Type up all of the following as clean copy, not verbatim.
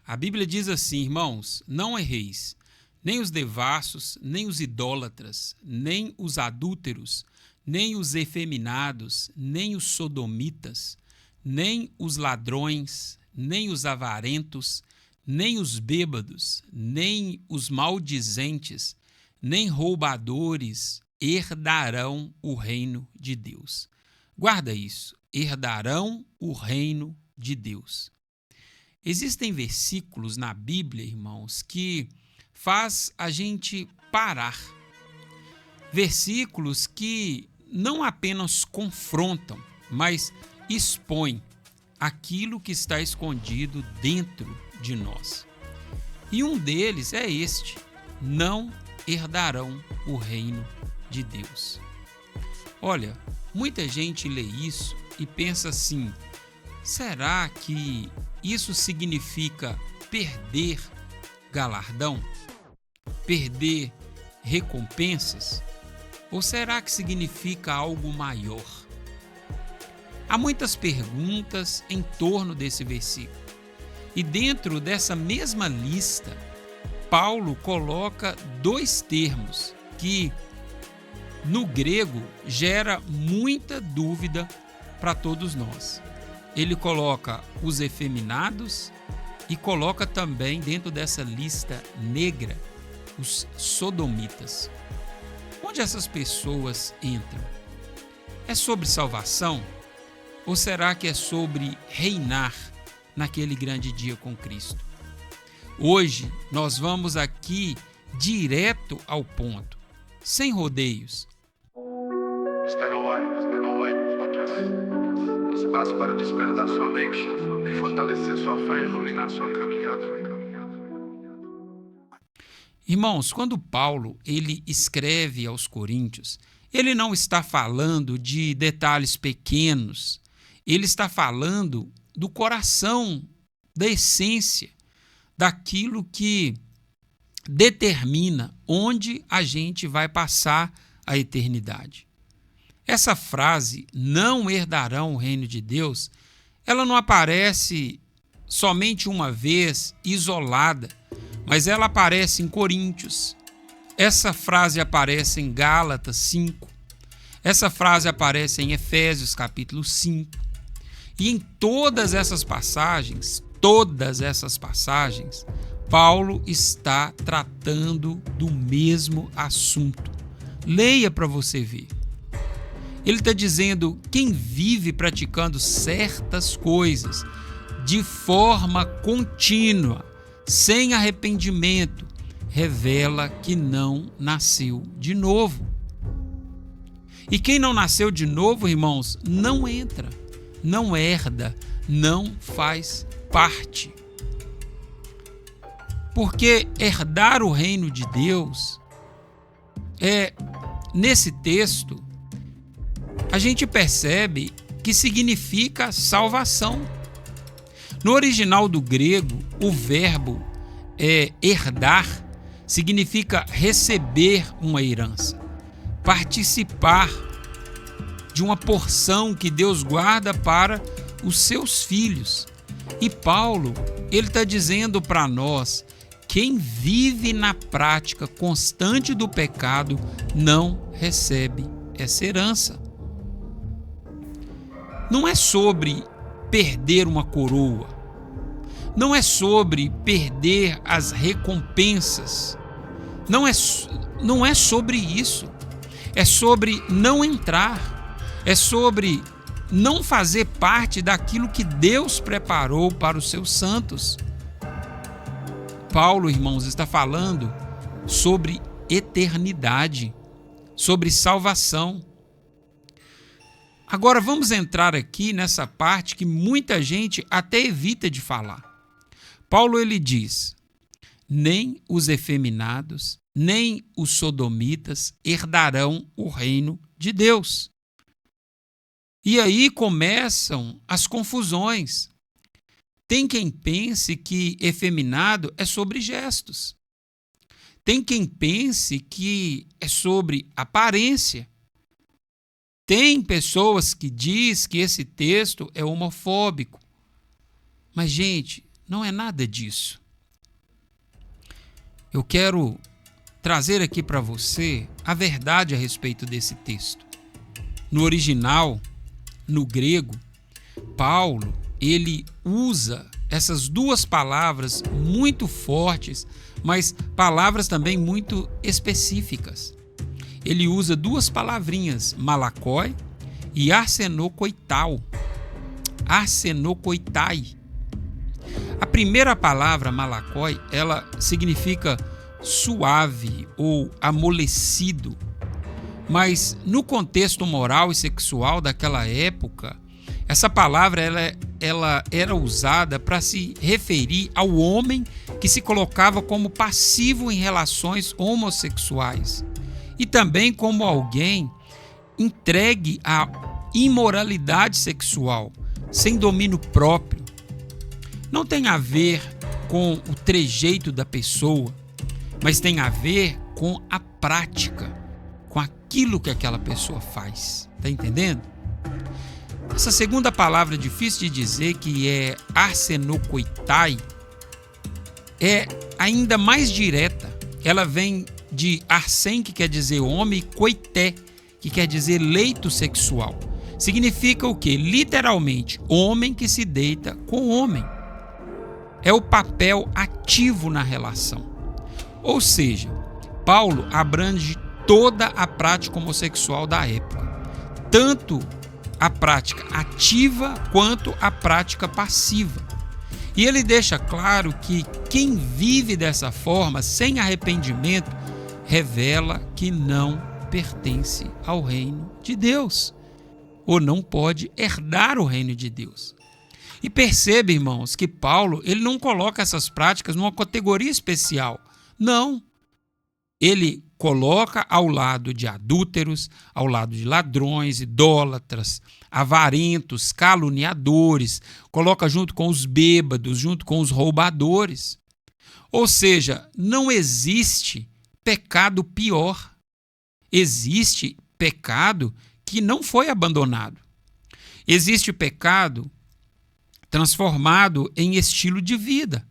A Bíblia diz assim, irmãos: não erreis, nem os devassos, nem os idólatras, nem os adúlteros, nem os efeminados, nem os sodomitas, nem os ladrões, nem os avarentos, nem os bêbados, nem os maldizentes, nem roubadores herdarão o reino de Deus. Guarda isso, herdarão o reino de Deus. Existem versículos na Bíblia, irmãos, que faz a gente parar. Versículos que não apenas confrontam, mas expõem aquilo que está escondido dentro de nós. E um deles é este: não herdarão o reino de Deus. Olha, muita gente lê isso e pensa assim: será que isso significa perder galardão? Perder recompensas? Ou será que significa algo maior? Há muitas perguntas em torno desse versículo. E dentro dessa mesma lista, Paulo coloca dois termos que, no grego, gera muita dúvida para todos nós. Ele coloca os efeminados e coloca também dentro dessa lista negra os sodomitas. Onde essas pessoas entram? É sobre salvação? Ou será que é sobre reinar naquele grande dia com Cristo? Hoje nós vamos aqui direto ao ponto, sem rodeios. Está no ar, espaço para despertar sua mente e fortalecer sua fé e iluminar sua caminhada. Irmãos, quando Paulo ele escreve aos Coríntios, ele não está falando de detalhes pequenos, ele está falando do coração, da essência, daquilo que determina onde a gente vai passar a eternidade. Essa frase, não herdarão o reino de Deus, ela não aparece somente uma vez, isolada, mas ela aparece em Coríntios. Essa frase aparece em Gálatas 5. Essa frase aparece em Efésios capítulo 5. E em todas essas passagens, Paulo está tratando do mesmo assunto. Leia para você ver. Ele está dizendo: quem vive praticando certas coisas de forma contínua, sem arrependimento, revela que não nasceu de novo. E quem não nasceu de novo, irmãos, não entra, não herda, não faz parte. Porque herdar o reino de Deus nesse texto, a gente percebe que significa salvação. No original do grego, o verbo herdar significa receber uma herança, participar de uma porção que Deus guarda para os seus filhos. E Paulo, ele está dizendo para nós: quem vive na prática constante do pecado não recebe essa herança. Não é sobre perder uma coroa, não é sobre perder as recompensas, não é sobre isso, é sobre não entrar, é sobre não fazer parte daquilo que Deus preparou para os seus santos. Paulo, irmãos, está falando sobre eternidade, sobre salvação. Agora vamos entrar aqui nessa parte que muita gente até evita de falar. Paulo ele diz: nem os efeminados, nem os sodomitas herdarão o reino de Deus. E aí começam as confusões. Tem quem pense que efeminado é sobre gestos. Tem quem pense que é sobre aparência. Tem pessoas que diz que esse texto é homofóbico. Mas, gente, não é nada disso. Eu quero trazer aqui para você a verdade a respeito desse texto. No original, no grego, Paulo, ele usa essas duas palavras muito fortes, mas palavras também muito específicas. Ele usa duas palavrinhas, malakoi e arsenokoitai. A primeira palavra, malakoi, ela significa suave ou amolecido, mas no contexto moral e sexual daquela época, essa palavra ela era usada para se referir ao homem que se colocava como passivo em relações homossexuais e também como alguém entregue à imoralidade sexual, sem domínio próprio. Não tem a ver com o trejeito da pessoa, mas tem a ver com a prática, com aquilo que aquela pessoa faz. Tá entendendo? Essa segunda palavra difícil de dizer, que é arsenokoitai, é ainda mais direta. Ela vem de arsen, que quer dizer homem, e koité, que quer dizer leito sexual. Significa o quê? Literalmente, homem que se deita com homem. É o papel ativo na relação. Ou seja, Paulo abrange toda a prática homossexual da época, tanto a prática ativa quanto a prática passiva. E ele deixa claro que quem vive dessa forma, sem arrependimento, revela que não pertence ao reino de Deus, ou não pode herdar o reino de Deus. E perceba, irmãos, que Paulo ele não coloca essas práticas numa categoria especial. Não. Ele coloca ao lado de adúlteros, ao lado de ladrões, idólatras, avarentos, caluniadores, coloca junto com os bêbados, junto com os roubadores. Ou seja, não existe pecado pior. Existe pecado que não foi abandonado. Existe pecado transformado em estilo de vida.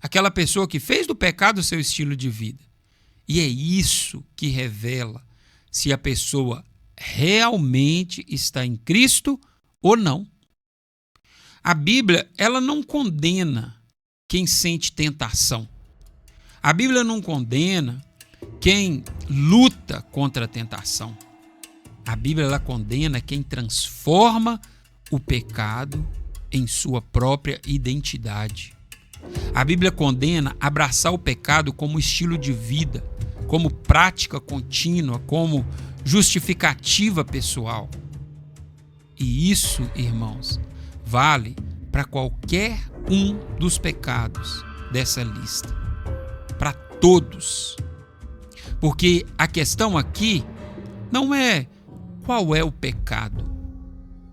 Aquela pessoa que fez do pecado seu estilo de vida. E é isso que revela se a pessoa realmente está em Cristo ou não. A Bíblia, ela não condena quem sente tentação. A Bíblia não condena quem luta contra a tentação. A Bíblia, ela condena quem transforma o pecado em sua própria identidade. A Bíblia condena abraçar o pecado como estilo de vida, como prática contínua, como justificativa pessoal. E isso, irmãos, vale para qualquer um dos pecados dessa lista. Para todos. Porque a questão aqui não é qual é o pecado,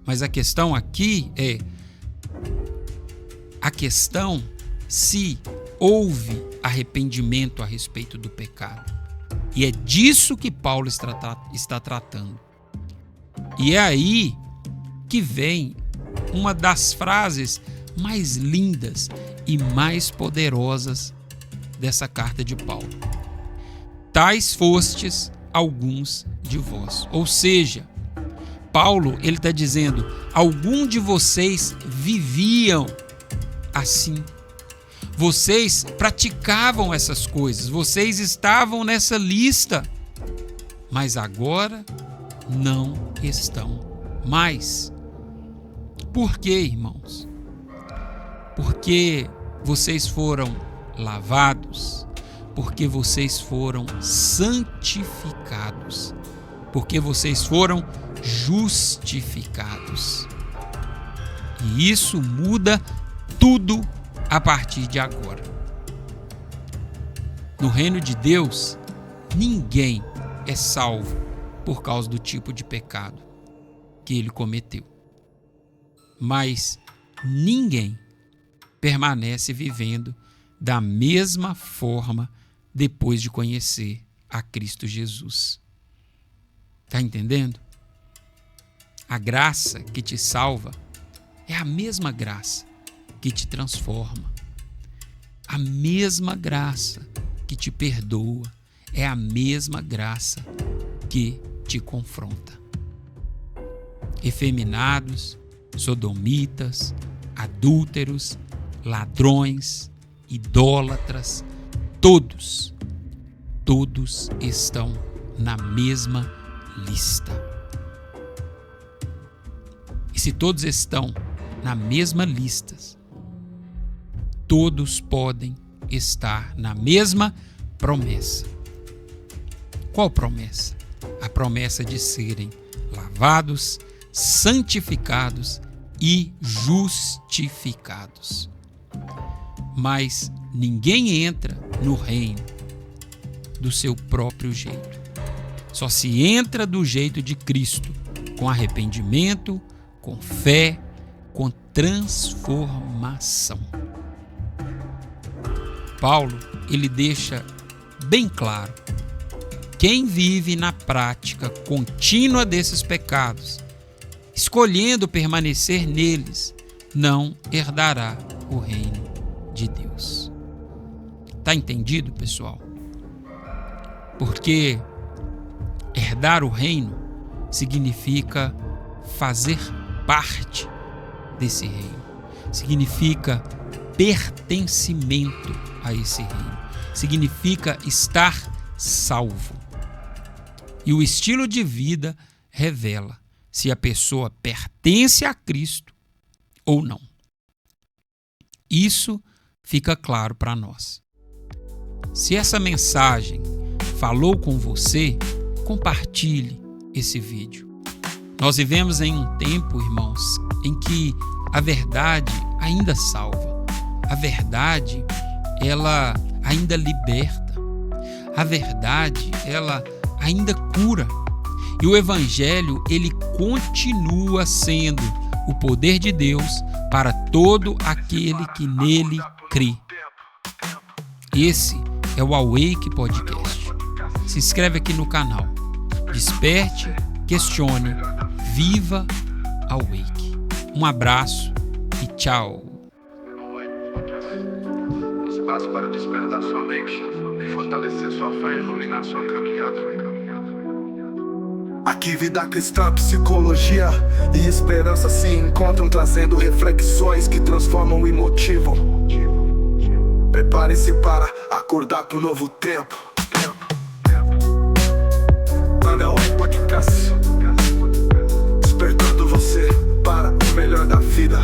mas a questão aqui é se houve arrependimento a respeito do pecado. E é disso que Paulo está tratando. E é aí que vem uma das frases mais lindas e mais poderosas dessa carta de Paulo. Tais fostes alguns de vós. Ou seja, Paulo ele está dizendo, algum de vocês viviam assim. Vocês praticavam essas coisas, vocês estavam nessa lista, mas agora não estão mais. Por quê, irmãos? Porque vocês foram lavados, porque vocês foram santificados, porque vocês foram justificados. E isso muda tudo a partir de agora. No reino de Deus, ninguém é salvo por causa do tipo de pecado que ele cometeu. Mas ninguém permanece vivendo da mesma forma depois de conhecer a Cristo Jesus. Está entendendo? A graça que te salva é a mesma graça que te transforma. a mesma graça que te perdoa, é a mesma graça que te confronta. Efeminados, sodomitas, adúlteros, ladrões, idólatras, todos estão na mesma lista. E se todos estão na mesma lista, todos podem estar na mesma promessa. Qual promessa? A promessa de serem lavados, santificados e justificados. Mas ninguém entra no reino do seu próprio jeito. Só se entra do jeito de Cristo, com arrependimento, com fé, com transformação. Paulo, ele deixa bem claro: quem vive na prática contínua desses pecados, escolhendo permanecer neles, não herdará o reino de Deus. Tá entendido, pessoal? Porque herdar o reino significa fazer parte desse reino. Significa pertencimento a esse reino. Significa estar salvo. E o estilo de vida revela se a pessoa pertence a Cristo ou não. Isso fica claro para nós. Se essa mensagem falou com você, compartilhe esse vídeo. Nós vivemos em um tempo, irmãos, em que a verdade ainda salva. A verdade, ela ainda liberta. A verdade, ela ainda cura. E o Evangelho, ele continua sendo o poder de Deus para todo aquele que nele crê. Esse é o Awake Podcast. Se inscreve aqui no canal. Desperte, questione, viva Awake. Um abraço e tchau. Espaço para despertar sua mente, fortalecer sua fé e iluminar sua caminhada. Aqui vida cristã, psicologia e esperança se encontram, trazendo reflexões que transformam e motivam. Prepare-se para acordar para um novo tempo. Awake Podcast, despertando você para o melhor da vida.